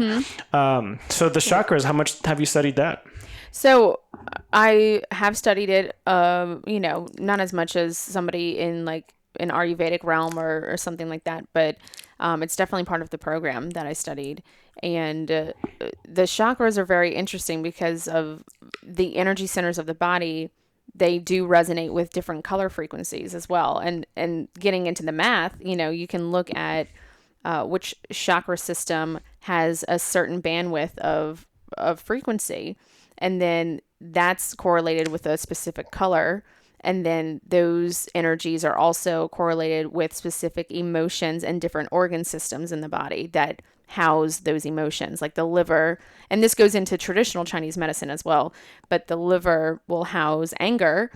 So the chakras, how much have you studied that? So I have studied it, not as much as somebody in like an Ayurvedic realm or something like that, but it's definitely part of the program that I studied. And the chakras are very interesting because of the energy centers of the body. They do resonate with different color frequencies as well. And getting into the math, you can look at which chakra system has a certain bandwidth of frequency, and then that's correlated with a specific color. And then those energies are also correlated with specific emotions and different organ systems in the body that house those emotions, like the liver. And this goes into traditional Chinese medicine as well. But the liver will house anger,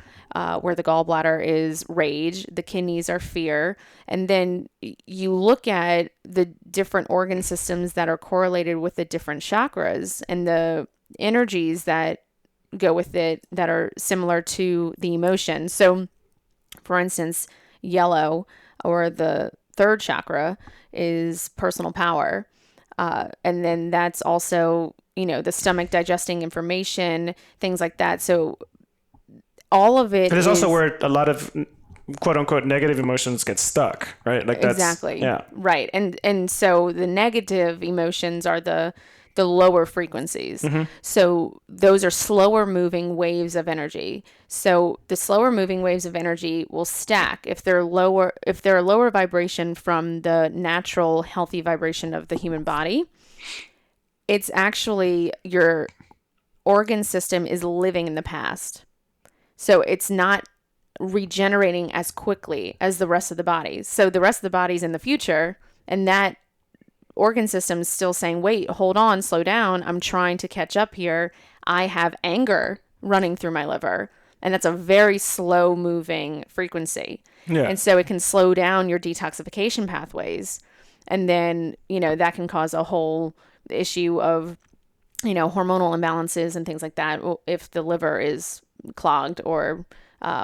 where the gallbladder is rage, the kidneys are fear. And then you look at the different organ systems that are correlated with the different chakras and the energies that go with it that are similar to the emotion. So, for instance, yellow, or the third chakra, is personal power. And then that's also, the stomach digesting information, things like that. So all of it is also where a lot of quote unquote negative emotions get stuck, right? Like that's exactly. Yeah. Right. And so the negative emotions are the lower frequencies. So those are slower moving waves of energy. So the slower moving waves of energy will stack if they're a lower vibration from the natural healthy vibration of the human body. It's actually your organ system is living in the past. So it's not regenerating as quickly as the rest of the body. So the rest of the body's in the future, and that organ system is still saying, wait, hold on, slow down. I'm trying to catch up here. I have anger running through my liver. And that's a very slow moving frequency. Yeah. And so it can slow down your detoxification pathways. And then, that can cause a whole issue of, hormonal imbalances and things like that if the liver is clogged or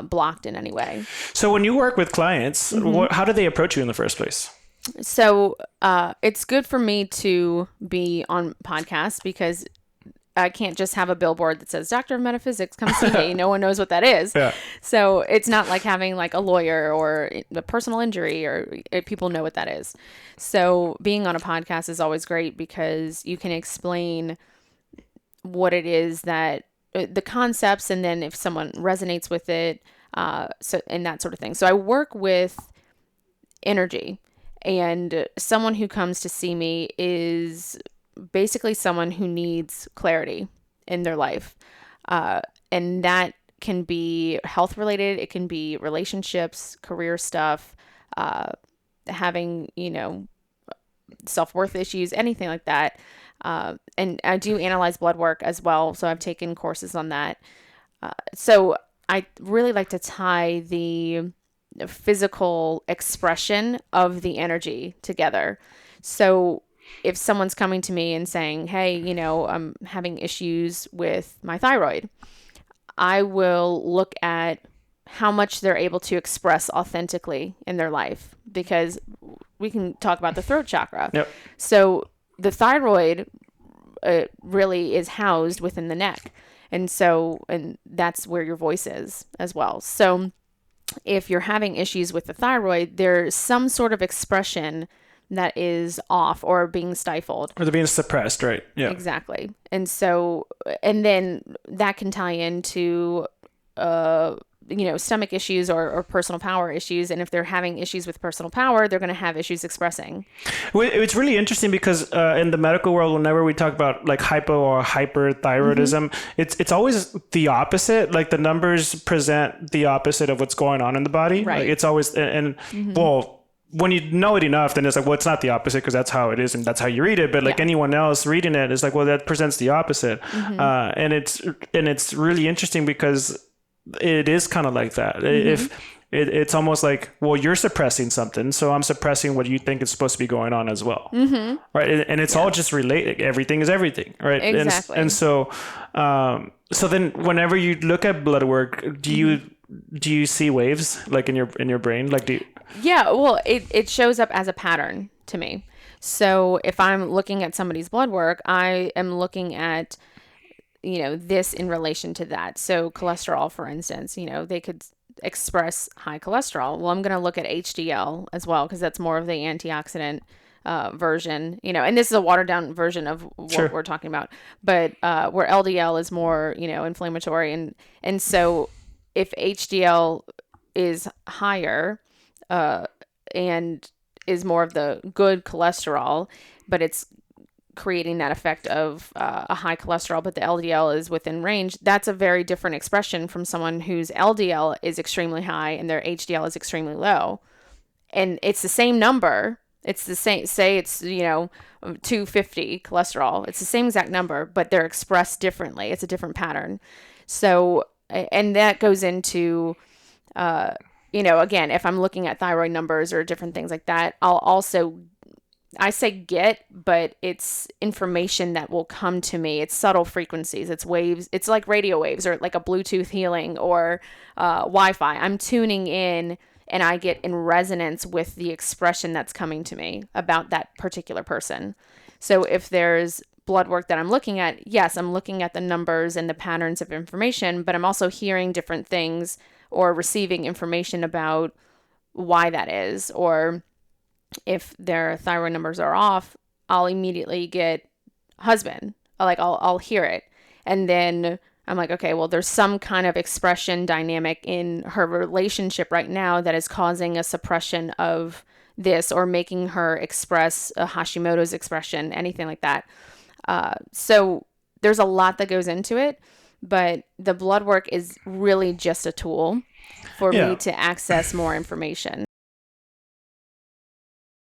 blocked in any way. So when you work with clients, how do they approach you in the first place? So it's good for me to be on podcasts because I can't just have a billboard that says Doctor of Metaphysics, come see me. No one knows what that is. Yeah. So it's not like having like a lawyer or a personal injury, or people know what that is. So being on a podcast is always great because you can explain what it is that the concepts, and then if someone resonates with it, and that sort of thing. So I work with energy. And someone who comes to see me is basically someone who needs clarity in their life. And that can be health related. It can be relationships, career stuff, having, self-worth issues, anything like that. And I do analyze blood work as well. So I've taken courses on that. So I really like to tie the physical expression of the energy together. So if someone's coming to me and saying, hey, I'm having issues with my thyroid, I will look at how much they're able to express authentically in their life, because we can talk about the throat chakra. Yep. So the thyroid really is housed within the neck. And that's where your voice is as well. So if you're having issues with the thyroid, there's some sort of expression that is off or being stifled. Or they're being suppressed, right? Yeah. Exactly. And then that can tie into, stomach issues or personal power issues. And if they're having issues with personal power, they're going to have issues expressing. It's really interesting because in the medical world, whenever we talk about like hypo or hyperthyroidism, it's always the opposite. Like the numbers present the opposite of what's going on in the body. Right. Like it's always, well, when you know it enough, then it's like, well, it's not the opposite because that's how it is and that's how you read it. But like anyone else reading it is like, well, that presents the opposite. And it's really interesting because it is kind of like that. If it's almost like, well, you're suppressing something, so I'm suppressing what you think is supposed to be going on as well. Right. And it's all just related. Everything is everything. Right. Exactly. And so then whenever you look at blood work, do you see waves like in your brain? Like, Yeah, well, it shows up as a pattern to me. So if I'm looking at somebody's blood work, I am looking at, this in relation to that. So cholesterol, for instance, they could express high cholesterol. Well, I'm going to look at HDL as well, because that's more of the antioxidant version, and this is a watered down version of what we're talking about, but where LDL is more, inflammatory. And so if HDL is higher and is more of the good cholesterol, but it's creating that effect of a high cholesterol, but the LDL is within range, that's a very different expression from someone whose LDL is extremely high and their HDL is extremely low. And it's the same number. It's the same, say it's, 250 cholesterol. It's the same exact number, but they're expressed differently. It's a different pattern. So, and that goes into, again, if I'm looking at thyroid numbers or different things like that, I say get, but it's information that will come to me. It's subtle frequencies. It's waves. It's like radio waves or like a Bluetooth healing or Wi-Fi. I'm tuning in and I get in resonance with the expression that's coming to me about that particular person. So if there's blood work that I'm looking at, yes, I'm looking at the numbers and the patterns of information, but I'm also hearing different things or receiving information about why that is. Or if their thyroid numbers are off, I'll immediately get husband. I'll hear it. And then I'm like, okay, well, there's some kind of expression dynamic in her relationship right now that is causing a suppression of this or making her express a Hashimoto's expression, anything like that. So there's a lot that goes into it, but the blood work is really just a tool for me to access more information.